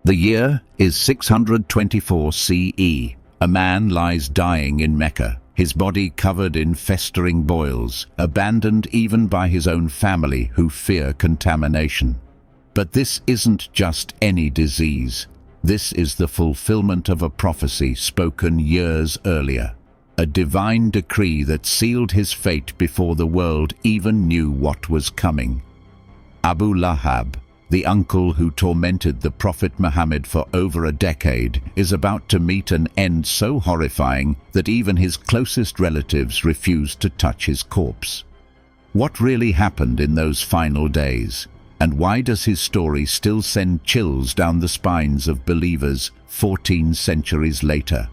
The year is 624 CE. A man lies dying in Mecca, his body covered in festering boils, abandoned even by his own family who fear contamination. But this isn't just any disease. This is the fulfillment of a prophecy spoken years earlier, a divine decree that sealed his fate before the world even knew what was coming. Abu Lahab, the uncle who tormented the Prophet Muhammad for over a decade, is about to meet an end so horrifying that even his closest relatives refused to touch his corpse. What really happened in those final days? And why does his story still send chills down the spines of believers 14 centuries later?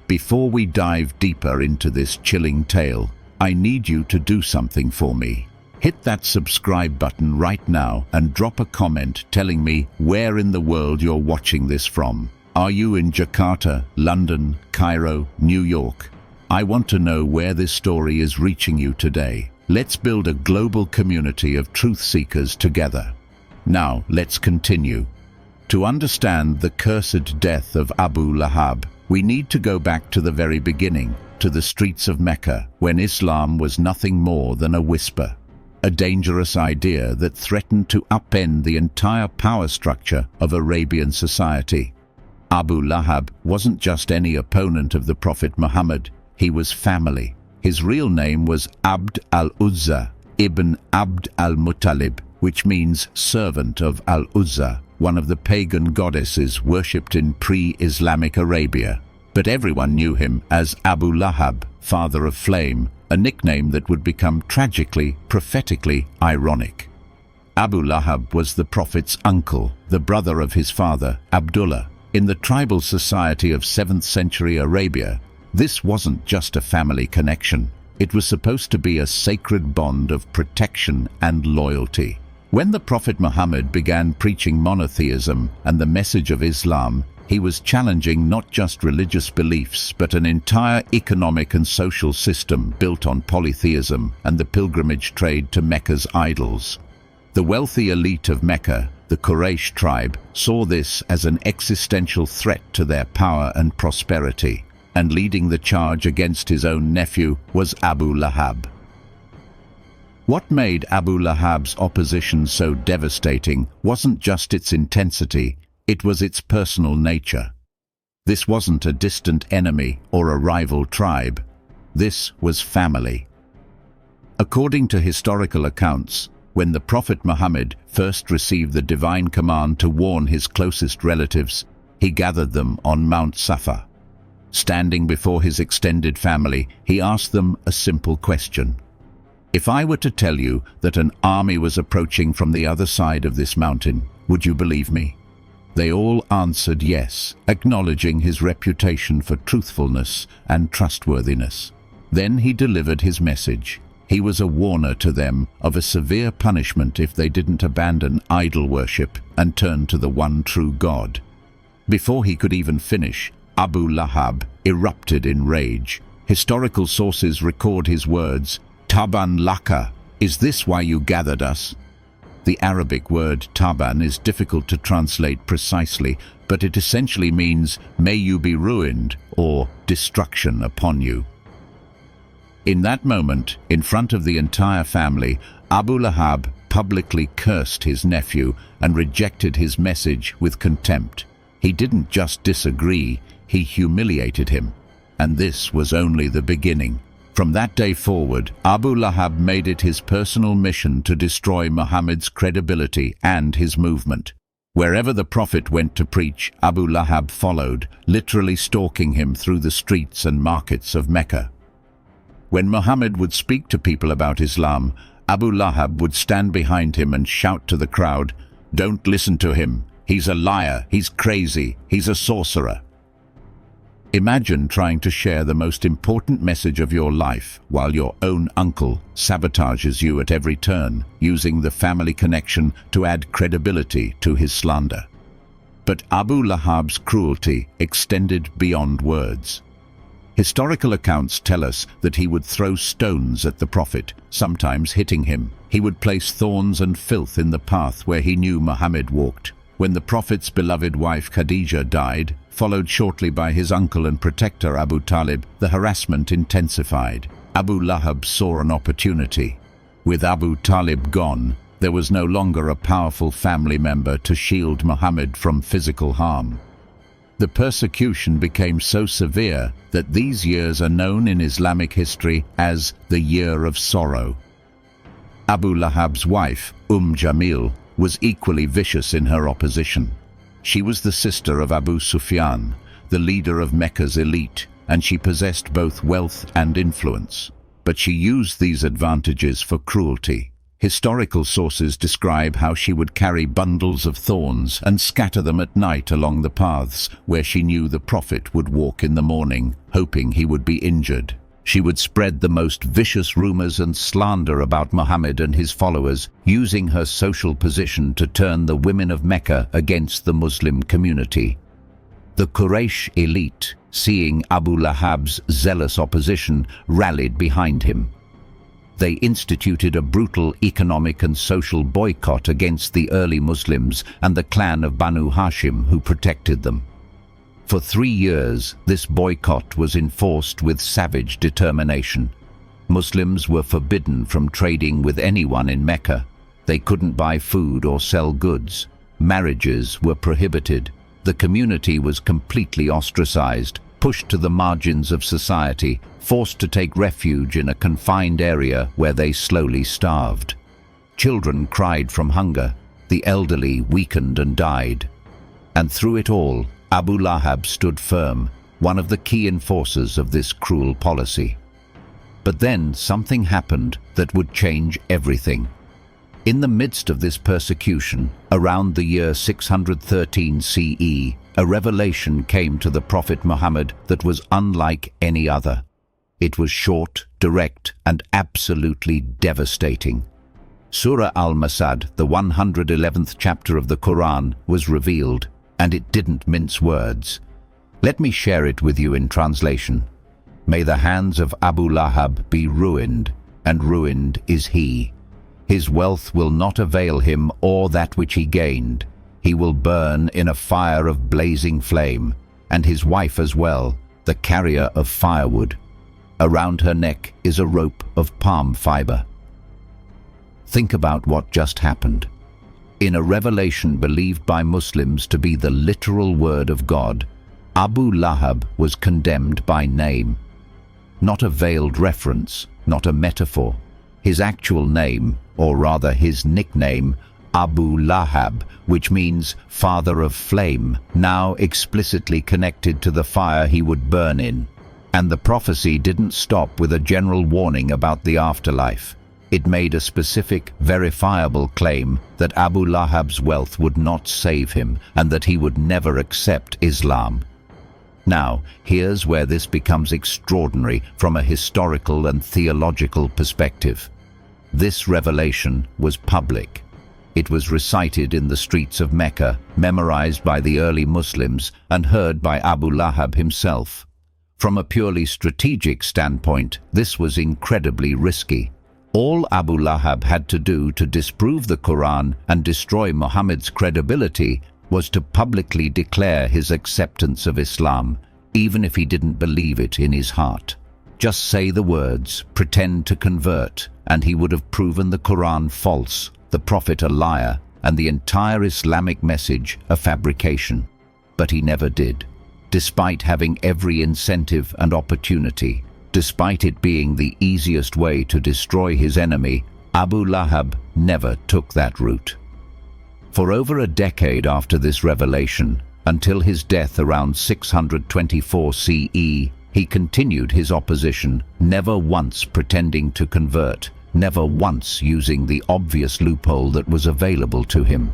Before we dive deeper into this chilling tale, I need you to do something for me. Hit that subscribe button right now and drop a comment telling me where in the world you're watching this from. Are you in Jakarta, London, Cairo, New York? I want to know where this story is reaching you today. Let's build a global community of truth seekers together. Now, let's continue. To understand the cursed death of Abu Lahab, we need to go back to the very beginning, to the streets of Mecca, when Islam was nothing more than a whisper. A dangerous idea that threatened to upend the entire power structure of Arabian society. Abu Lahab wasn't just any opponent of the Prophet Muhammad, he was family. His real name was Abd al-Uzza ibn Abd al-Muttalib, which means servant of al-Uzza, one of the pagan goddesses worshipped in pre-Islamic Arabia. But everyone knew him as Abu Lahab, father of flame, a nickname that would become tragically, prophetically ironic. Abu Lahab was the Prophet's uncle, the brother of his father, Abdullah. In the tribal society of 7th century Arabia, this wasn't just a family connection. It was supposed to be a sacred bond of protection and loyalty. When the Prophet Muhammad began preaching monotheism and the message of Islam, he was challenging not just religious beliefs, but an entire economic and social system built on polytheism and the pilgrimage trade to Mecca's idols. The wealthy elite of Mecca, the Quraysh tribe, saw this as an existential threat to their power and prosperity, and leading the charge against his own nephew was Abu Lahab. What made Abu Lahab's opposition so devastating wasn't just its intensity, it was its personal nature. This wasn't a distant enemy or a rival tribe. This was family. According to historical accounts, when the Prophet Muhammad first received the divine command to warn his closest relatives, he gathered them on Mount Safa. Standing before his extended family, he asked them a simple question. If I were to tell you that an army was approaching from the other side of this mountain, would you believe me? They all answered yes, acknowledging his reputation for truthfulness and trustworthiness. Then he delivered his message. He was a warner to them of a severe punishment if they didn't abandon idol worship and turn to the one true God. Before he could even finish, Abu Lahab erupted in rage. Historical sources record his words, "Taban laka, is this why you gathered us?" The Arabic word taban is difficult to translate precisely, but it essentially means, "May you be ruined," or "destruction upon you." In that moment, in front of the entire family, Abu Lahab publicly cursed his nephew and rejected his message with contempt. He didn't just disagree, he humiliated him. And this was only the beginning. From that day forward, Abu Lahab made it his personal mission to destroy Muhammad's credibility and his movement. Wherever the Prophet went to preach, Abu Lahab followed, literally stalking him through the streets and markets of Mecca. When Muhammad would speak to people about Islam, Abu Lahab would stand behind him and shout to the crowd, "Don't listen to him. He's a liar, he's crazy, he's a sorcerer." Imagine trying to share the most important message of your life while your own uncle sabotages you at every turn, using the family connection to add credibility to his slander. But Abu Lahab's cruelty extended beyond words. Historical accounts tell us that he would throw stones at the Prophet, sometimes hitting him. He would place thorns and filth in the path where he knew Muhammad walked, When the Prophet's beloved wife Khadija died, followed shortly by his uncle and protector Abu Talib, the harassment intensified. Abu Lahab saw an opportunity. With Abu Talib gone, there was no longer a powerful family member to shield Muhammad from physical harm. The persecution became so severe that these years are known in Islamic history as the Year of Sorrow. Abu Lahab's wife, Jamil, was equally vicious in her opposition. She was the sister of Abu Sufyan, the leader of Mecca's elite, and she possessed both wealth and influence. But she used these advantages for cruelty. Historical sources describe how she would carry bundles of thorns and scatter them at night along the paths where she knew the Prophet would walk in the morning, hoping he would be injured. She would spread the most vicious rumors and slander about Muhammad and his followers, using her social position to turn the women of Mecca against the Muslim community. The Quraysh elite, seeing Abu Lahab's zealous opposition, rallied behind him. They instituted a brutal economic and social boycott against the early Muslims and the clan of Banu Hashim who protected them. For 3 years, this boycott was enforced with savage determination. Muslims were forbidden from trading with anyone in Mecca. They couldn't buy food or sell goods. Marriages were prohibited. The community was completely ostracized, pushed to the margins of society, forced to take refuge in a confined area where they slowly starved. Children cried from hunger. The elderly weakened and died. And through it all, Abu Lahab stood firm, one of the key enforcers of this cruel policy. But then something happened that would change everything. In the midst of this persecution, around the year 613 CE, a revelation came to the Prophet Muhammad that was unlike any other. It was short, direct, and absolutely devastating. Surah Al-Masad, the 111th chapter of the Quran, was revealed, and it didn't mince words. Let me share it with you in translation. May the hands of Abu Lahab be ruined, and ruined is he. His wealth will not avail him or that which he gained. He will burn in a fire of blazing flame, and his wife as well, the carrier of firewood. Around her neck is a rope of palm fiber. Think about what just happened. In a revelation believed by Muslims to be the literal word of God, Abu Lahab was condemned by name. Not a veiled reference, not a metaphor. His actual name, or rather his nickname, Abu Lahab, which means father of flame, now explicitly connected to the fire he would burn in. And the prophecy didn't stop with a general warning about the afterlife. It made a specific, verifiable claim that Abu Lahab's wealth would not save him and that he would never accept Islam. Now, here's where this becomes extraordinary from a historical and theological perspective. This revelation was public. It was recited in the streets of Mecca, memorized by the early Muslims, and heard by Abu Lahab himself. From a purely strategic standpoint, this was incredibly risky. All Abu Lahab had to do to disprove the Quran and destroy Muhammad's credibility was to publicly declare his acceptance of Islam, even if he didn't believe it in his heart. Just say the words, pretend to convert, and he would have proven the Quran false, the Prophet a liar, and the entire Islamic message a fabrication. But he never did, despite having every incentive and opportunity. Despite it being the easiest way to destroy his enemy, Abu Lahab never took that route. For over a decade after this revelation, until his death around 624 CE, he continued his opposition, never once pretending to convert, never once using the obvious loophole that was available to him.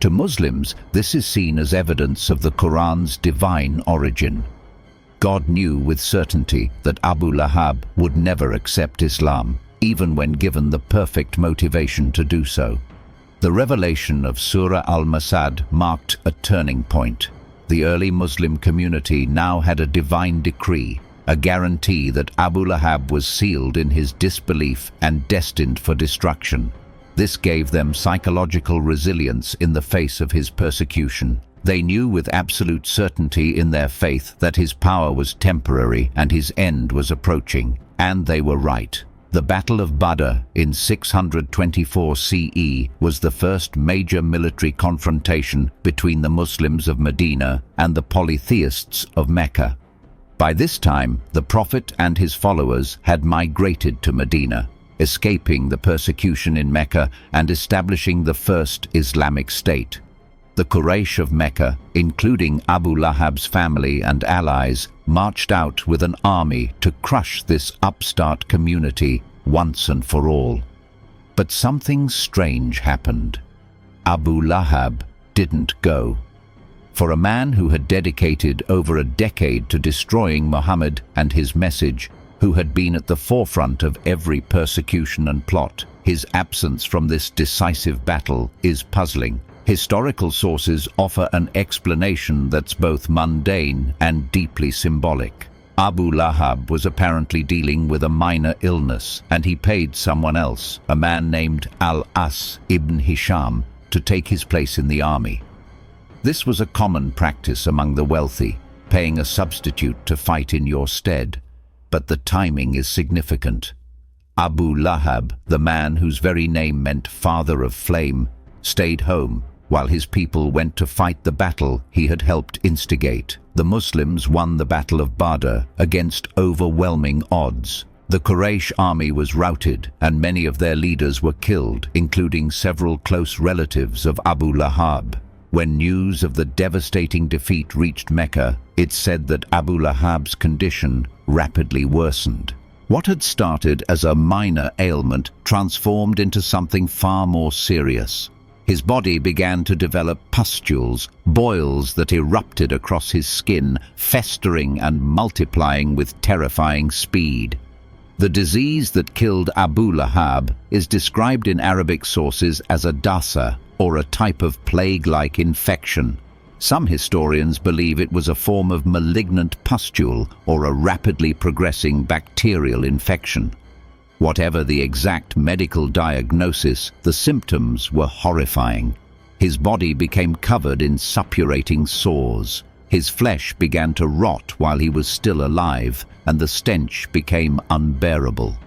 To Muslims, this is seen as evidence of the Quran's divine origin. God knew with certainty that Abu Lahab would never accept Islam, even when given the perfect motivation to do so. The revelation of Surah Al-Masad marked a turning point. The early Muslim community now had a divine decree, a guarantee that Abu Lahab was sealed in his disbelief and destined for destruction. This gave them psychological resilience in the face of his persecution. They knew with absolute certainty in their faith that his power was temporary and his end was approaching. And they were right. The Battle of Badr in 624 CE was the first major military confrontation between the Muslims of Medina and the polytheists of Mecca. By this time, the Prophet and his followers had migrated to Medina, escaping the persecution in Mecca and establishing the first Islamic state. The Quraysh of Mecca, including Abu Lahab's family and allies, marched out with an army to crush this upstart community once and for all. But something strange happened. Abu Lahab didn't go. For a man who had dedicated over a decade to destroying Muhammad and his message, who had been at the forefront of every persecution and plot, his absence from this decisive battle is puzzling. Historical sources offer an explanation that's both mundane and deeply symbolic. Abu Lahab was apparently dealing with a minor illness, and he paid someone else, a man named Al-As ibn Hisham, to take his place in the army. This was a common practice among the wealthy, paying a substitute to fight in your stead. But the timing is significant. Abu Lahab, the man whose very name meant father of flame, stayed home while his people went to fight the battle he had helped instigate. The Muslims won the Battle of Badr against overwhelming odds. The Quraysh army was routed and many of their leaders were killed, including several close relatives of Abu Lahab. When news of the devastating defeat reached Mecca, it said that Abu Lahab's condition rapidly worsened. What had started as a minor ailment transformed into something far more serious. His body began to develop pustules, boils that erupted across his skin, festering and multiplying with terrifying speed. The disease that killed Abu Lahab is described in Arabic sources as a dasa, or a type of plague-like infection. Some historians believe it was a form of malignant pustule or a rapidly progressing bacterial infection. Whatever the exact medical diagnosis, the symptoms were horrifying. His body became covered in suppurating sores. His flesh began to rot while he was still alive, and the stench became unbearable.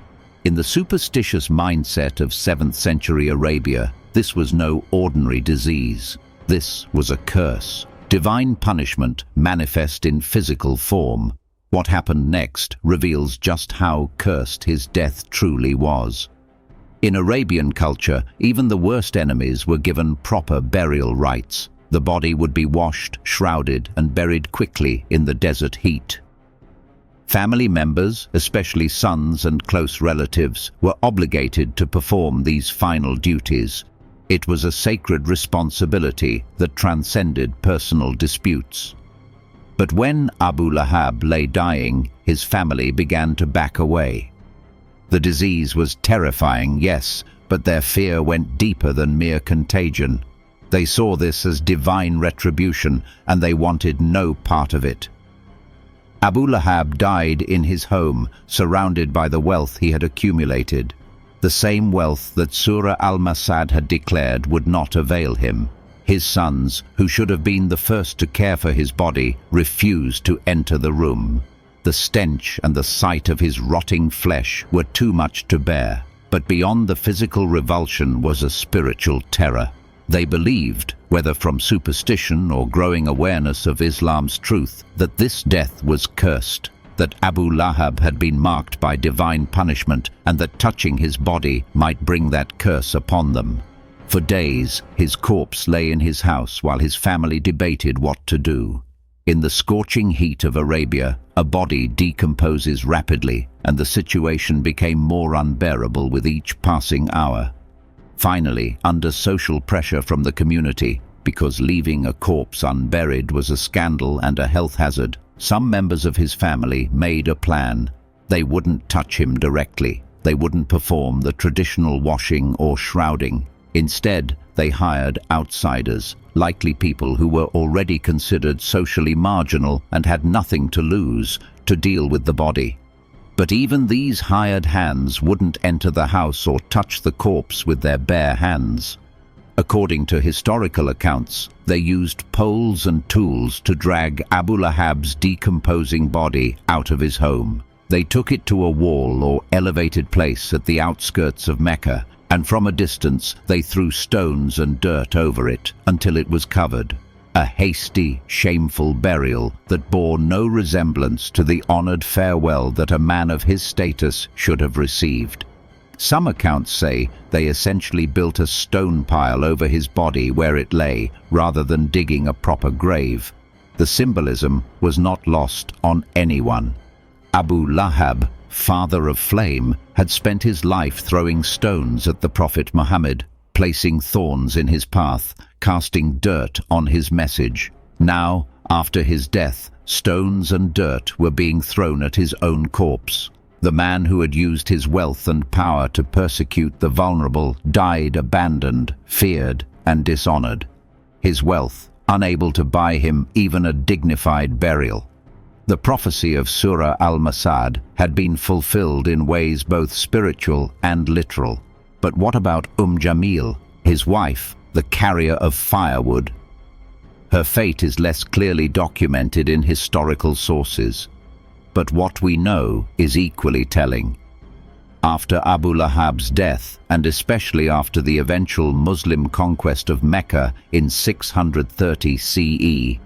In the superstitious mindset of 7th century Arabia, this was no ordinary disease. This was a curse. Divine punishment manifest in physical form. What happened next reveals just how cursed his death truly was. In Arabian culture, even the worst enemies were given proper burial rites. The body would be washed, shrouded, and buried quickly in the desert heat. Family members, especially sons and close relatives, were obligated to perform these final duties. It was a sacred responsibility that transcended personal disputes. But when Abu Lahab lay dying, his family began to back away. The disease was terrifying, yes, but their fear went deeper than mere contagion. They saw this as divine retribution, and they wanted no part of it. Abu Lahab died in his home, surrounded by the wealth he had accumulated. The same wealth that Surah Al-Masad had declared would not avail him. His sons, who should have been the first to care for his body, refused to enter the room. The stench and the sight of his rotting flesh were too much to bear. But beyond the physical revulsion was a spiritual terror. They believed, whether from superstition or growing awareness of Islam's truth, that this death was cursed, that Abu Lahab had been marked by divine punishment, and that touching his body might bring that curse upon them. For days, his corpse lay in his house while his family debated what to do. In the scorching heat of Arabia, a body decomposes rapidly, and the situation became more unbearable with each passing hour. Finally, under social pressure from the community, because leaving a corpse unburied was a scandal and a health hazard, some members of his family made a plan. They wouldn't touch him directly. They wouldn't perform the traditional washing or shrouding. Instead, they hired outsiders, likely people who were already considered socially marginal and had nothing to lose, to deal with the body. But even these hired hands wouldn't enter the house or touch the corpse with their bare hands. According to historical accounts, they used poles and tools to drag Abu Lahab's decomposing body out of his home. They took it to a wall or elevated place at the outskirts of Mecca, and from a distance they threw stones and dirt over it until it was covered. A hasty, shameful burial that bore no resemblance to the honored farewell that a man of his status should have received. Some accounts say they essentially built a stone pile over his body where it lay, rather than digging a proper grave. The symbolism was not lost on anyone. Abu Lahab, father of flame, had spent his life throwing stones at the Prophet Muhammad, placing thorns in his path, casting dirt on his message. Now, after his death, stones and dirt were being thrown at his own corpse. The man who had used his wealth and power to persecute the vulnerable died abandoned, feared, and dishonored. His wealth, unable to buy him even a dignified burial. The prophecy of Surah Al-Masad had been fulfilled in ways both spiritual and literal. But what about Jamil, his wife, the carrier of firewood? Her fate is less clearly documented in historical sources. But what we know is equally telling. After Abu Lahab's death, and especially after the eventual Muslim conquest of Mecca in 630 CE,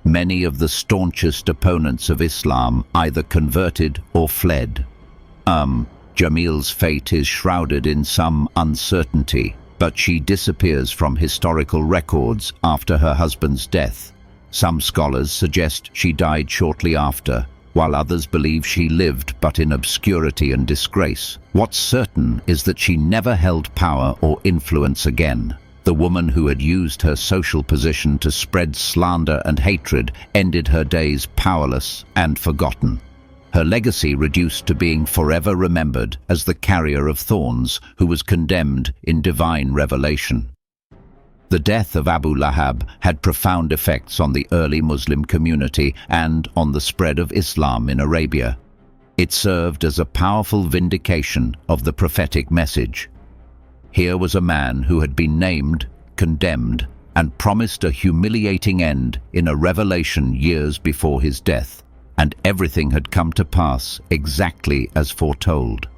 many of the staunchest opponents of Islam either converted or fled. Jamil's fate is shrouded in some uncertainty, but she disappears from historical records after her husband's death. Some scholars suggest she died shortly after, while others believe she lived but in obscurity and disgrace. What's certain is that she never held power or influence again. The woman who had used her social position to spread slander and hatred ended her days powerless and forgotten. Her legacy reduced to being forever remembered as the carrier of thorns who was condemned in divine revelation. The death of Abu Lahab had profound effects on the early Muslim community and on the spread of Islam in Arabia. It served as a powerful vindication of the prophetic message. Here was a man who had been named, condemned, and promised a humiliating end in a revelation years before his death, and everything had come to pass exactly as foretold.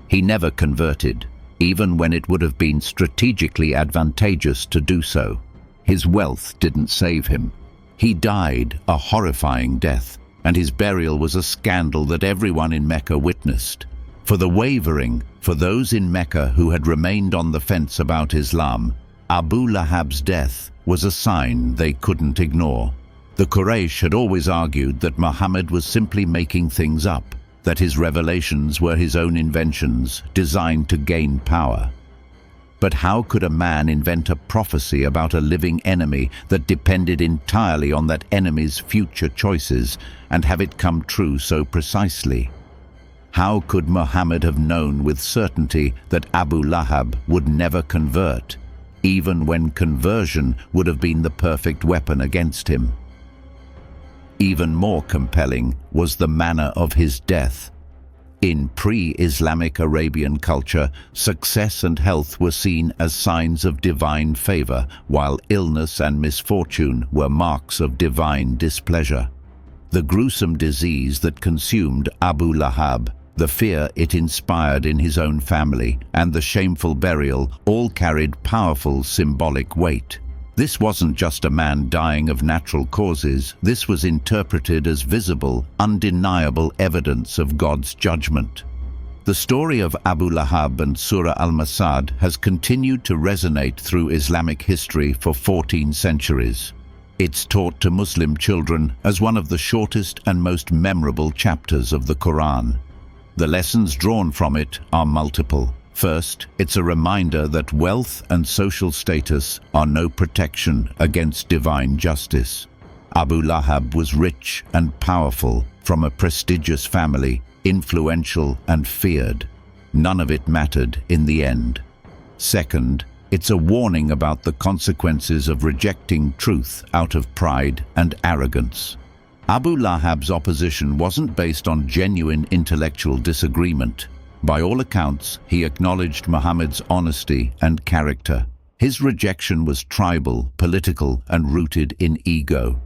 He never converted, even when it would have been strategically advantageous to do so. His wealth didn't save him. He died a horrifying death, and his burial was a scandal that everyone in Mecca witnessed. For the wavering, for those in Mecca who had remained on the fence about Islam, Abu Lahab's death was a sign they couldn't ignore. The Quraysh had always argued that Muhammad was simply making things up, that his revelations were his own inventions designed to gain power. But how could a man invent a prophecy about a living enemy that depended entirely on that enemy's future choices and have it come true so precisely? How could Muhammad have known with certainty that Abu Lahab would never convert, even when conversion would have been the perfect weapon against him? Even more compelling was the manner of his death. In pre-Islamic Arabian culture, success and health were seen as signs of divine favor, while illness and misfortune were marks of divine displeasure. The gruesome disease that consumed Abu Lahab, the fear it inspired in his own family, and the shameful burial all carried powerful symbolic weight. This wasn't just a man dying of natural causes. This was interpreted as visible, undeniable evidence of God's judgment. The story of Abu Lahab and Surah Al-Masad has continued to resonate through Islamic history for 14 centuries. It's taught to Muslim children as one of the shortest and most memorable chapters of the Quran. The lessons drawn from it are multiple. First, it's a reminder that wealth and social status are no protection against divine justice. Abu Lahab was rich and powerful, from a prestigious family, influential and feared. None of it mattered in the end. Second, it's a warning about the consequences of rejecting truth out of pride and arrogance. Abu Lahab's opposition wasn't based on genuine intellectual disagreement. By all accounts, he acknowledged Muhammad's honesty and character. His rejection was tribal, political, and rooted in ego.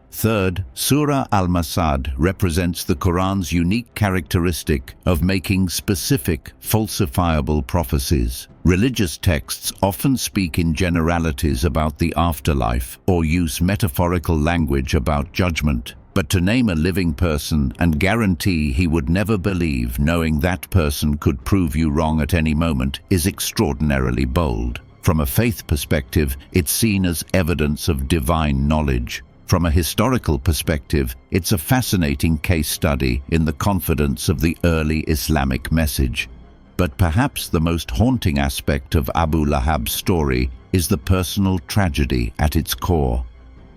Third, Surah Al-Masad represents the Quran's unique characteristic of making specific, falsifiable prophecies. Religious texts often speak in generalities about the afterlife or use metaphorical language about judgment. But to name a living person and guarantee he would never believe, knowing that person could prove you wrong at any moment, is extraordinarily bold. From a faith perspective, it's seen as evidence of divine knowledge. From a historical perspective, it's a fascinating case study in the confidence of the early Islamic message. But perhaps the most haunting aspect of Abu Lahab's story is the personal tragedy at its core.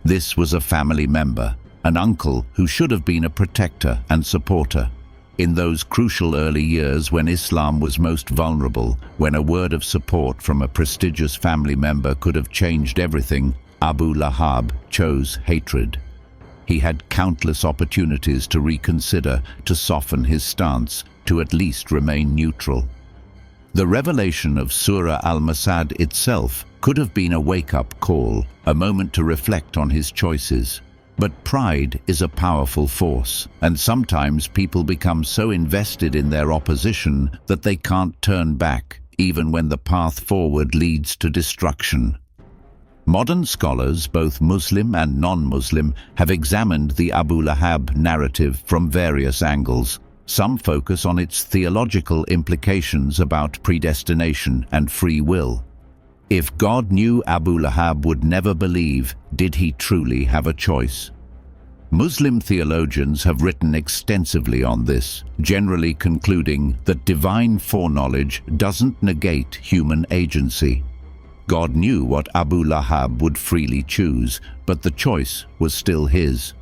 This was a family member, an uncle who should have been a protector and supporter. In those crucial early years when Islam was most vulnerable, when a word of support from a prestigious family member could have changed everything, Abu Lahab chose hatred. He had countless opportunities to reconsider, to soften his stance, to at least remain neutral. The revelation of Surah Al-Masad itself could have been a wake-up call, a moment to reflect on his choices. But pride is a powerful force, and sometimes people become so invested in their opposition that they can't turn back, even when the path forward leads to destruction. Modern scholars, both Muslim and non-Muslim, have examined the Abu Lahab narrative from various angles. Some focus on its theological implications about predestination and free will. If God knew Abu Lahab would never believe, did he truly have a choice? Muslim theologians have written extensively on this, generally concluding that divine foreknowledge doesn't negate human agency. God knew what Abu Lahab would freely choose, but the choice was still his.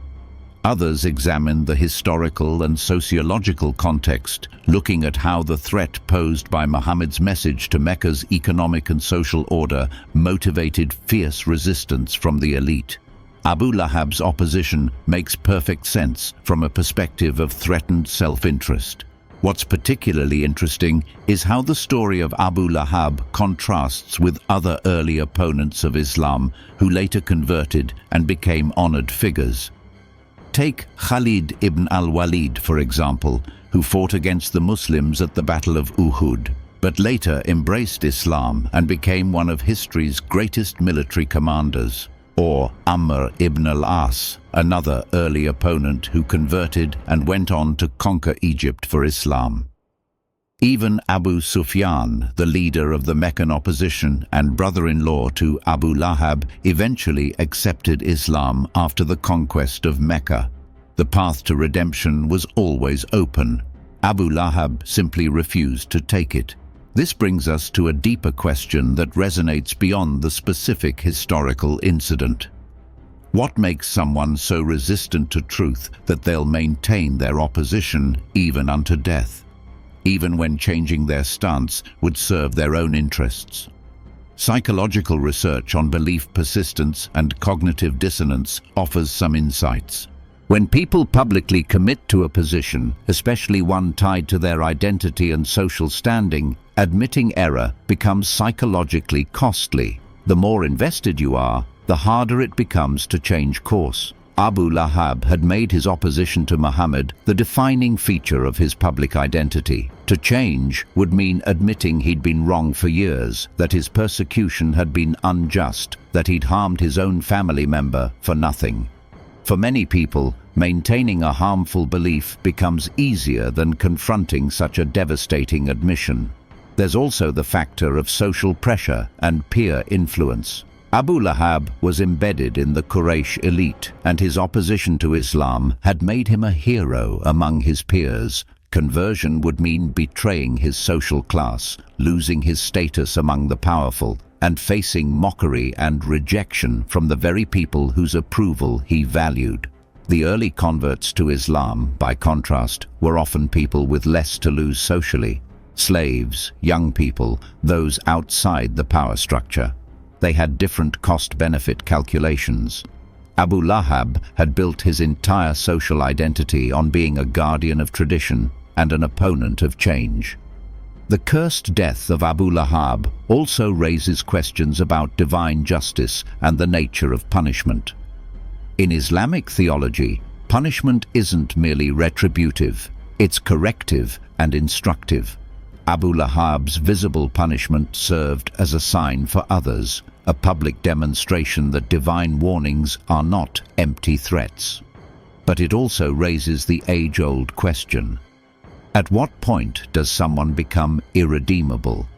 Others examine the historical and sociological context, looking at how the threat posed by Muhammad's message to Mecca's economic and social order motivated fierce resistance from the elite. Abu Lahab's opposition makes perfect sense from a perspective of threatened self-interest. What's particularly interesting is how the story of Abu Lahab contrasts with other early opponents of Islam who later converted and became honored figures. Take Khalid ibn al-Walid, for example, who fought against the Muslims at the Battle of Uhud, but later embraced Islam and became one of history's greatest military commanders. Or Amr ibn al-As, another early opponent who converted and went on to conquer Egypt for Islam. Even Abu Sufyan, the leader of the Meccan opposition and brother-in-law to Abu Lahab, eventually accepted Islam after the conquest of Mecca. The path to redemption was always open. Abu Lahab simply refused to take it. This brings us to a deeper question that resonates beyond the specific historical incident. What makes someone so resistant to truth that they'll maintain their opposition even unto death, even when changing their stance would serve their own interests? Psychological research on belief persistence and cognitive dissonance offers some insights. When people publicly commit to a position, especially one tied to their identity and social standing, admitting error becomes psychologically costly. The more invested you are, the harder it becomes to change course. Abu Lahab had made his opposition to Muhammad the defining feature of his public identity. To change would mean admitting he'd been wrong for years, that his persecution had been unjust, that he'd harmed his own family member for nothing. For many people, maintaining a harmful belief becomes easier than confronting such a devastating admission. There's also the factor of social pressure and peer influence. Abu Lahab was embedded in the Quraysh elite, and his opposition to Islam had made him a hero among his peers. Conversion would mean betraying his social class, losing his status among the powerful, and facing mockery and rejection from the very people whose approval he valued. The early converts to Islam, by contrast, were often people with less to lose socially. Slaves, young people, those outside the power structure. They had different cost-benefit calculations. Abu Lahab had built his entire social identity on being a guardian of tradition and an opponent of change. The cursed death of Abu Lahab also raises questions about divine justice and the nature of punishment. In Islamic theology, punishment isn't merely retributive, it's corrective and instructive. Abu Lahab's visible punishment served as a sign for others, a public demonstration that divine warnings are not empty threats. But it also raises the age-old question: at what point does someone become irredeemable?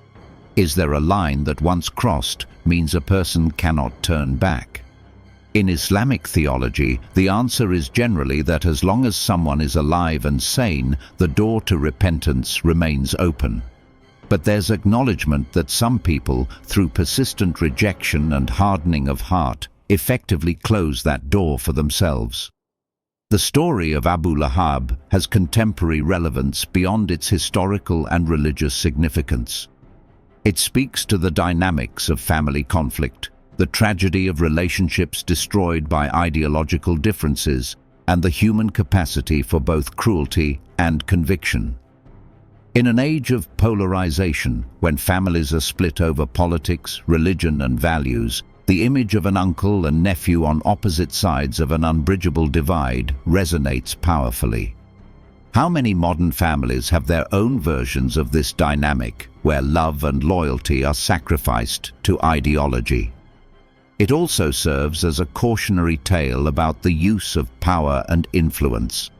Is there a line that once crossed means a person cannot turn back? In Islamic theology, the answer is generally that as long as someone is alive and sane, the door to repentance remains open. But there's acknowledgement that some people, through persistent rejection and hardening of heart, effectively close that door for themselves. The story of Abu Lahab has contemporary relevance beyond its historical and religious significance. It speaks to the dynamics of family conflict, the tragedy of relationships destroyed by ideological differences, and the human capacity for both cruelty and conviction. In an age of polarization, when families are split over politics, religion, and values, the image of an uncle and nephew on opposite sides of an unbridgeable divide resonates powerfully. How many modern families have their own versions of this dynamic, where love and loyalty are sacrificed to ideology? It also serves as a cautionary tale about the use of power and influence.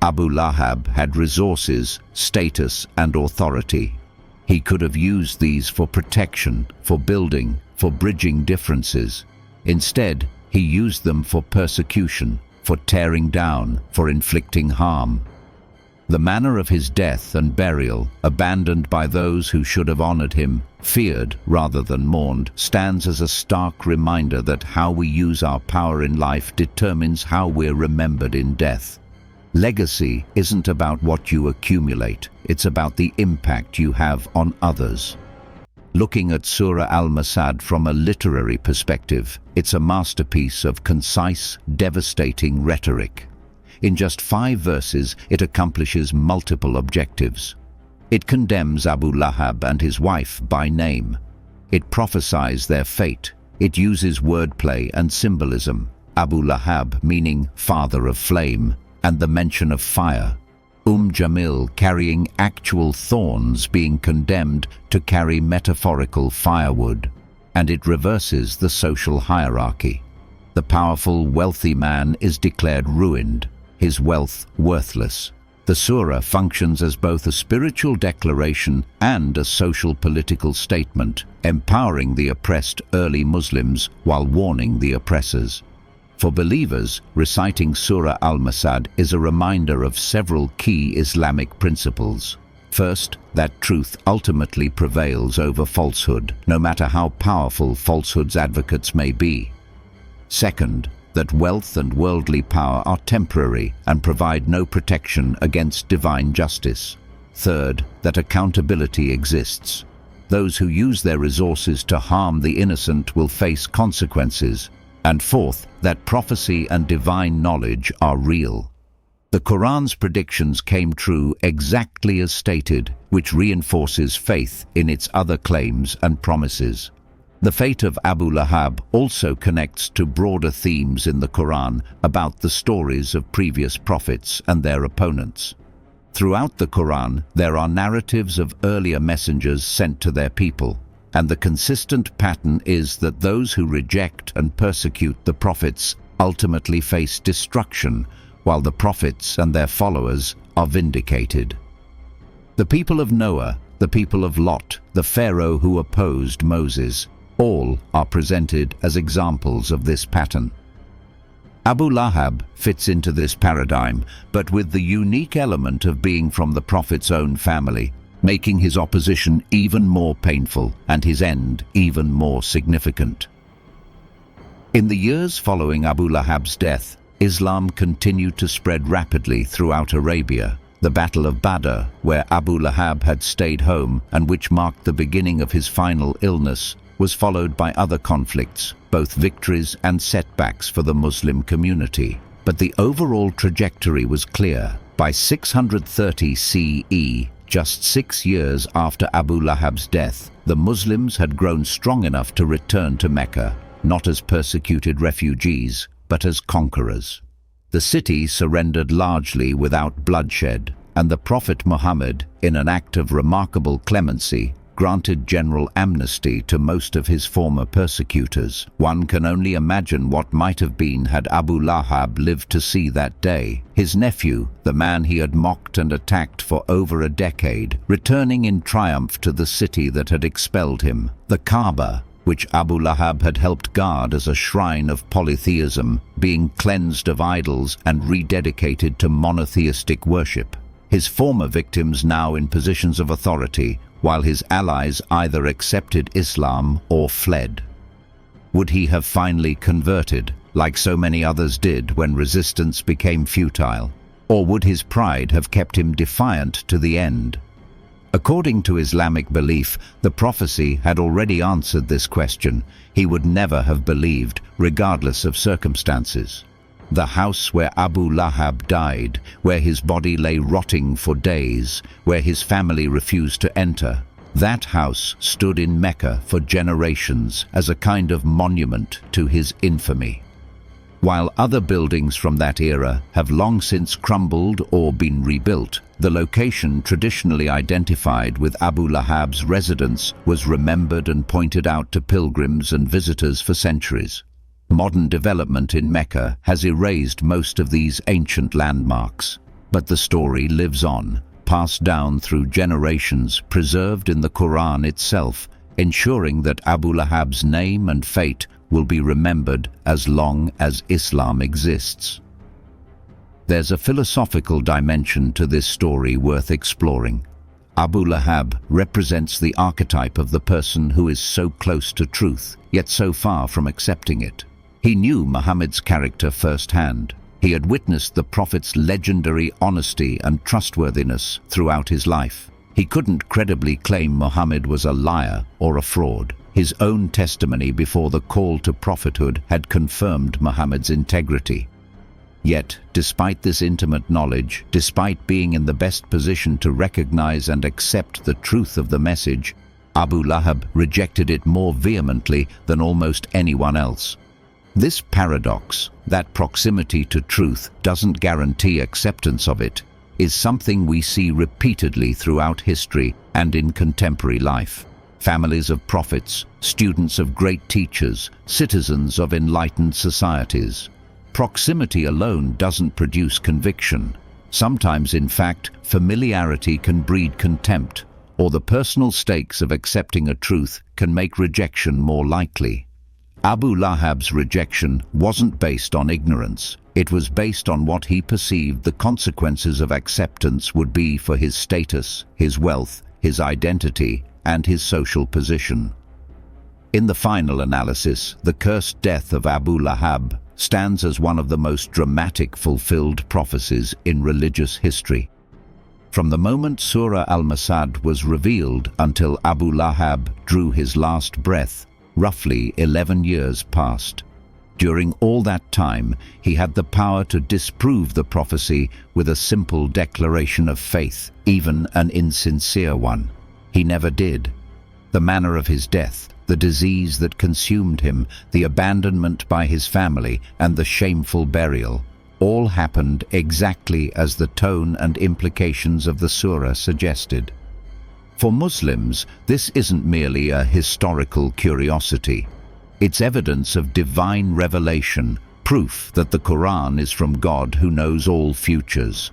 Abu Lahab had resources, status, and authority. He could have used these for protection, for building, for bridging differences. Instead, he used them for persecution, for tearing down, for inflicting harm. The manner of his death and burial, abandoned by those who should have honored him, feared rather than mourned, stands as a stark reminder that how we use our power in life determines how we're remembered in death. Legacy isn't about what you accumulate, it's about the impact you have on others. Looking at Surah Al-Masad from a literary perspective, it's a masterpiece of concise, devastating rhetoric. In just 5 verses, it accomplishes multiple objectives. It condemns Abu Lahab and his wife by name. It prophesies their fate. It uses wordplay and symbolism, Abu Lahab meaning father of flame, and the mention of fire. Jamil carrying actual thorns being condemned to carry metaphorical firewood. And it reverses the social hierarchy. The powerful, wealthy man is declared ruined, his wealth worthless. The surah functions as both a spiritual declaration and a social political statement, empowering the oppressed early Muslims while warning the oppressors. For believers, reciting Surah Al-Masad is a reminder of several key Islamic principles. First, that truth ultimately prevails over falsehood, no matter how powerful falsehood's advocates may be. Second, that wealth and worldly power are temporary and provide no protection against divine justice. Third, that accountability exists. Those who use their resources to harm the innocent will face consequences. And fourth, that prophecy and divine knowledge are real. The Quran's predictions came true exactly as stated, which reinforces faith in its other claims and promises. The fate of Abu Lahab also connects to broader themes in the Quran about the stories of previous prophets and their opponents. Throughout the Quran, there are narratives of earlier messengers sent to their people, and the consistent pattern is that those who reject and persecute the prophets ultimately face destruction, while the prophets and their followers are vindicated. The people of Noah, the people of Lot, the Pharaoh who opposed Moses, all are presented as examples of this pattern. Abu Lahab fits into this paradigm, but with the unique element of being from the prophet's own family, making his opposition even more painful and his end even more significant. In the years following Abu Lahab's death, Islam continued to spread rapidly throughout Arabia. The Battle of Badr, where Abu Lahab had stayed home and which marked the beginning of his final illness, was followed by other conflicts, both victories and setbacks for the Muslim community. But the overall trajectory was clear. By 630 CE, just 6 years after Abu Lahab's death, the Muslims had grown strong enough to return to Mecca, not as persecuted refugees, but as conquerors. The city surrendered largely without bloodshed, and the Prophet Muhammad, in an act of remarkable clemency, granted general amnesty to most of his former persecutors. One can only imagine what might have been had Abu Lahab lived to see that day. His nephew, the man he had mocked and attacked for over a decade, returning in triumph to the city that had expelled him. The Kaaba, which Abu Lahab had helped guard as a shrine of polytheism, being cleansed of idols and rededicated to monotheistic worship. His former victims now in positions of authority, while his allies either accepted Islam or fled. Would he have finally converted, like so many others did when resistance became futile? Or would his pride have kept him defiant to the end? According to Islamic belief, the prophecy had already answered this question. He would never have believed, regardless of circumstances. The house where Abu Lahab died, where his body lay rotting for days, where his family refused to enter, that house stood in Mecca for generations as a kind of monument to his infamy. While other buildings from that era have long since crumbled or been rebuilt, the location traditionally identified with Abu Lahab's residence was remembered and pointed out to pilgrims and visitors for centuries. Modern development in Mecca has erased most of these ancient landmarks, but the story lives on, passed down through generations, preserved in the Quran itself, ensuring that Abu Lahab's name and fate will be remembered as long as Islam exists. There's a philosophical dimension to this story worth exploring. Abu Lahab represents the archetype of the person who is so close to truth, yet so far from accepting it. He knew Muhammad's character firsthand. He had witnessed the Prophet's legendary honesty and trustworthiness throughout his life. He couldn't credibly claim Muhammad was a liar or a fraud. His own testimony before the call to prophethood had confirmed Muhammad's integrity. Yet, despite this intimate knowledge, despite being in the best position to recognize and accept the truth of the message, Abu Lahab rejected it more vehemently than almost anyone else. This paradox, that proximity to truth doesn't guarantee acceptance of it, is something we see repeatedly throughout history and in contemporary life. Families of prophets, students of great teachers, citizens of enlightened societies. Proximity alone doesn't produce conviction. Sometimes, in fact, familiarity can breed contempt, or the personal stakes of accepting a truth can make rejection more likely. Abu Lahab's rejection wasn't based on ignorance. It was based on what he perceived the consequences of acceptance would be for his status, his wealth, his identity, and his social position. In the final analysis, the cursed death of Abu Lahab stands as one of the most dramatic fulfilled prophecies in religious history. From the moment Surah Al-Masad was revealed until Abu Lahab drew his last breath, roughly 11 years passed. During all that time, he had the power to disprove the prophecy with a simple declaration of faith, even an insincere one. He never did. The manner of his death, the disease that consumed him, the abandonment by his family, and the shameful burial, all happened exactly as the tone and implications of the surah suggested. For Muslims, this isn't merely a historical curiosity. It's evidence of divine revelation, proof that the Quran is from God who knows all futures.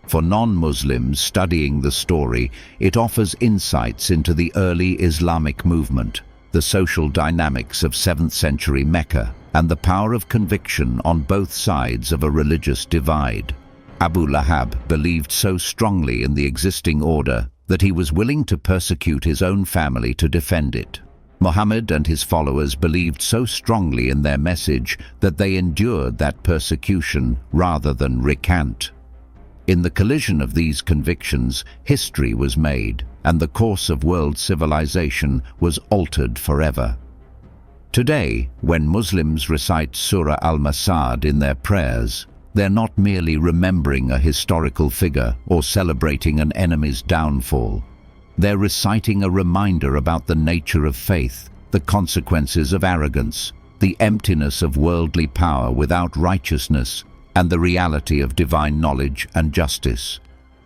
For non-Muslims studying the story, it offers insights into the early Islamic movement, the social dynamics of 7th century Mecca, and the power of conviction on both sides of a religious divide. Abu Lahab believed so strongly in the existing order that he was willing to persecute his own family to defend it. Muhammad and his followers believed so strongly in their message that they endured that persecution rather than recant. In the collision of these convictions, history was made, and the course of world civilization was altered forever. Today, when Muslims recite Surah Al-Masad in their prayers, they're not merely remembering a historical figure or celebrating an enemy's downfall. They're reciting a reminder about the nature of faith, the consequences of arrogance, the emptiness of worldly power without righteousness, and the reality of divine knowledge and justice.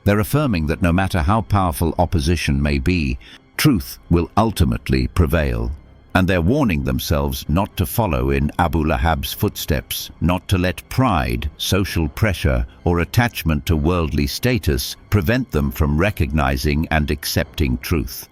They're affirming that no matter how powerful opposition may be, truth will ultimately prevail. And they're warning themselves not to follow in Abu Lahab's footsteps, not to let pride, social pressure, or attachment to worldly status prevent them from recognizing and accepting truth.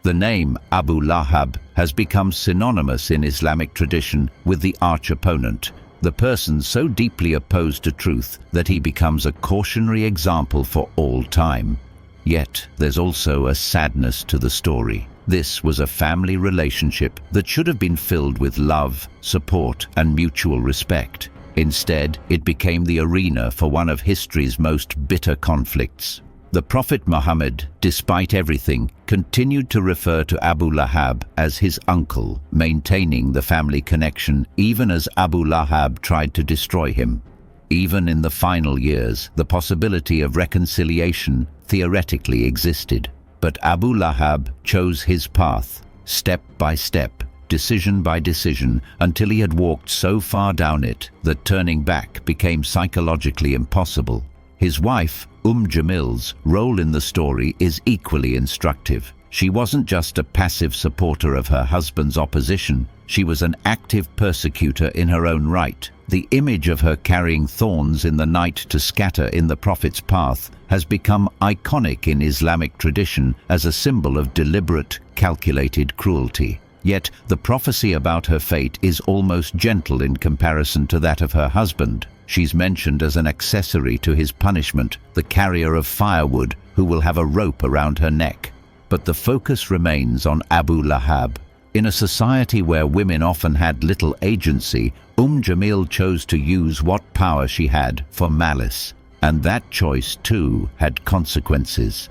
The name Abu Lahab has become synonymous in Islamic tradition with the arch-opponent, the person so deeply opposed to truth that he becomes a cautionary example for all time. Yet there's also a sadness to the story. This was a family relationship that should have been filled with love, support, and mutual respect. Instead, it became the arena for one of history's most bitter conflicts. The Prophet Muhammad, despite everything, continued to refer to Abu Lahab as his uncle, maintaining the family connection even as Abu Lahab tried to destroy him. Even in the final years, the possibility of reconciliation theoretically existed. But Abu Lahab chose his path, step by step, decision by decision, until he had walked so far down it that turning back became psychologically impossible. His wife, Jamil's role in the story is equally instructive. She wasn't just a passive supporter of her husband's opposition, she was an active persecutor in her own right. The image of her carrying thorns in the night to scatter in the Prophet's path has become iconic in Islamic tradition as a symbol of deliberate, calculated cruelty. Yet the prophecy about her fate is almost gentle in comparison to that of her husband. She's mentioned as an accessory to his punishment, the carrier of firewood who will have a rope around her neck. But the focus remains on Abu Lahab. In a society where women often had little agency, Jamil chose to use what power she had for malice. And that choice, too, had consequences.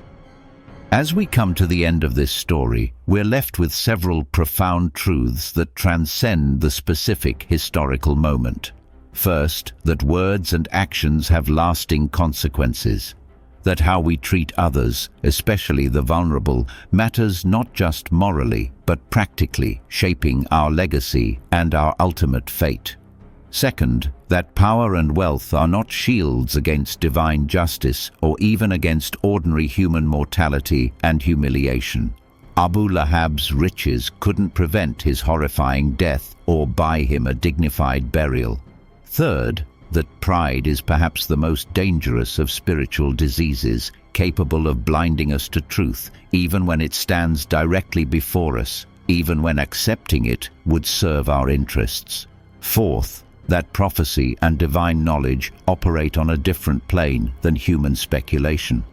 As we come to the end of this story, we're left with several profound truths that transcend the specific historical moment. First, that words and actions have lasting consequences. That how we treat others, especially the vulnerable, matters not just morally, but practically, shaping our legacy and our ultimate fate. Second, that power and wealth are not shields against divine justice or even against ordinary human mortality and humiliation. Abu Lahab's riches couldn't prevent his horrifying death or buy him a dignified burial. Third, that pride is perhaps the most dangerous of spiritual diseases, capable of blinding us to truth, even when it stands directly before us, even when accepting it would serve our interests. Fourth, that prophecy and divine knowledge operate on a different plane than human speculation.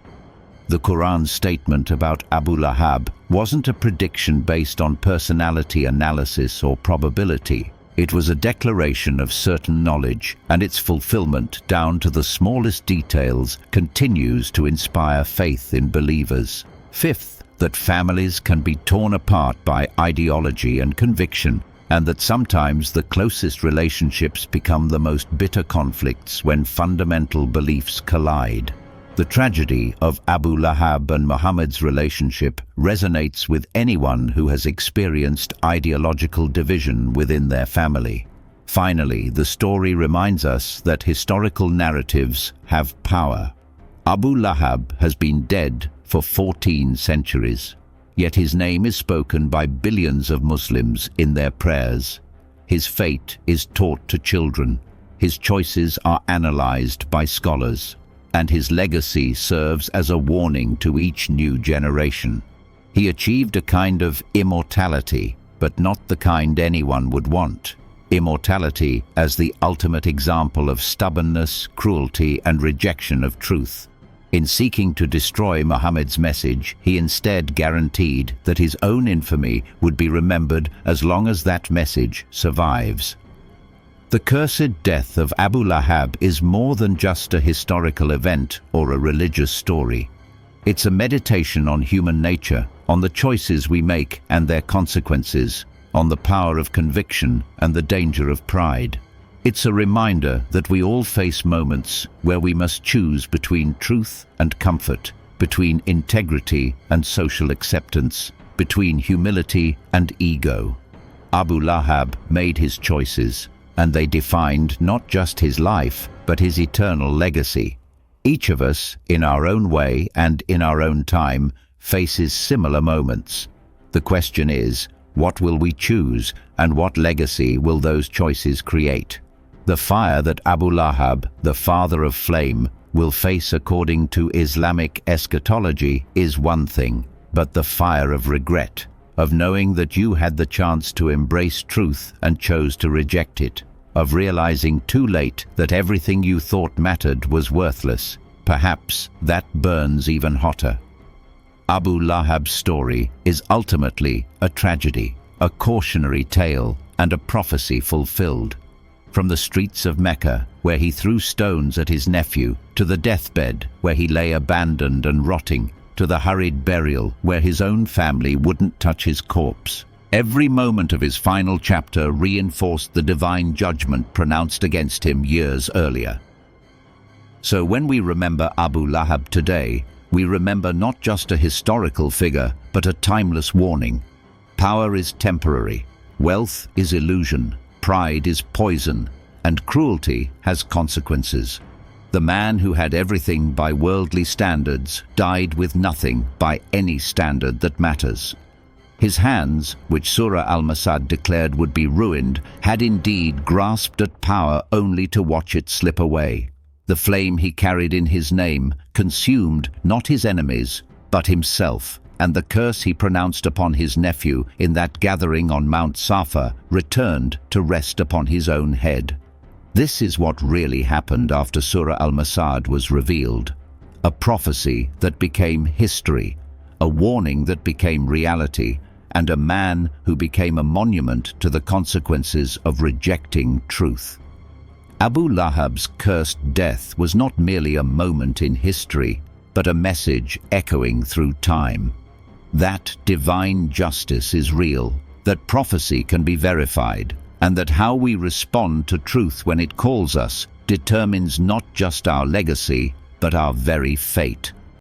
The Quran's statement about Abu Lahab wasn't a prediction based on personality analysis or probability. It was a declaration of certain knowledge, and its fulfillment, down to the smallest details, continues to inspire faith in believers. Fifth, that families can be torn apart by ideology and conviction, and that sometimes the closest relationships become the most bitter conflicts when fundamental beliefs collide. The tragedy of Abu Lahab and Muhammad's relationship resonates with anyone who has experienced ideological division within their family. Finally, the story reminds us that historical narratives have power. Abu Lahab has been dead for 14 centuries, yet his name is spoken by billions of Muslims in their prayers. His fate is taught to children, his choices are analyzed by scholars, and his legacy serves as a warning to each new generation. He achieved a kind of immortality, but not the kind anyone would want. Immortality as the ultimate example of stubbornness, cruelty, and rejection of truth. In seeking to destroy Muhammad's message, he instead guaranteed that his own infamy would be remembered as long as that message survives. The cursed death of Abu Lahab is more than just a historical event or a religious story. It's a meditation on human nature, on the choices we make and their consequences, on the power of conviction and the danger of pride. It's a reminder that we all face moments where we must choose between truth and comfort, between integrity and social acceptance, between humility and ego. Abu Lahab made his choices, and they defined not just his life, but his eternal legacy. Each of us, in our own way and in our own time, faces similar moments. The question is, what will we choose, and what legacy will those choices create? The fire that Abu Lahab, the father of flame, will face according to Islamic eschatology is one thing, but the fire of regret, of knowing that you had the chance to embrace truth and chose to reject it, of realizing too late that everything you thought mattered was worthless, perhaps that burns even hotter. Abu Lahab's story is ultimately a tragedy, a cautionary tale, and a prophecy fulfilled. From the streets of Mecca, where he threw stones at his nephew, to the deathbed, where he lay abandoned and rotting, to the hurried burial, where his own family wouldn't touch his corpse. Every moment of his final chapter reinforced the divine judgment pronounced against him years earlier. So when we remember Abu Lahab today, we remember not just a historical figure, but a timeless warning. Power is temporary, wealth is illusion, pride is poison, and cruelty has consequences. The man who had everything by worldly standards died with nothing by any standard that matters. His hands, which Surah Al-Masad declared would be ruined, had indeed grasped at power only to watch it slip away. The flame he carried in his name consumed not his enemies, but himself, and the curse he pronounced upon his nephew in that gathering on Mount Safa returned to rest upon his own head. This is what really happened after Surah Al-Masad was revealed. A prophecy that became history, a warning that became reality, and a man who became a monument to the consequences of rejecting truth. Abu Lahab's cursed death was not merely a moment in history, but a message echoing through time. That divine justice is real, that prophecy can be verified, and that how we respond to truth when it calls us determines not just our legacy, but our very fate.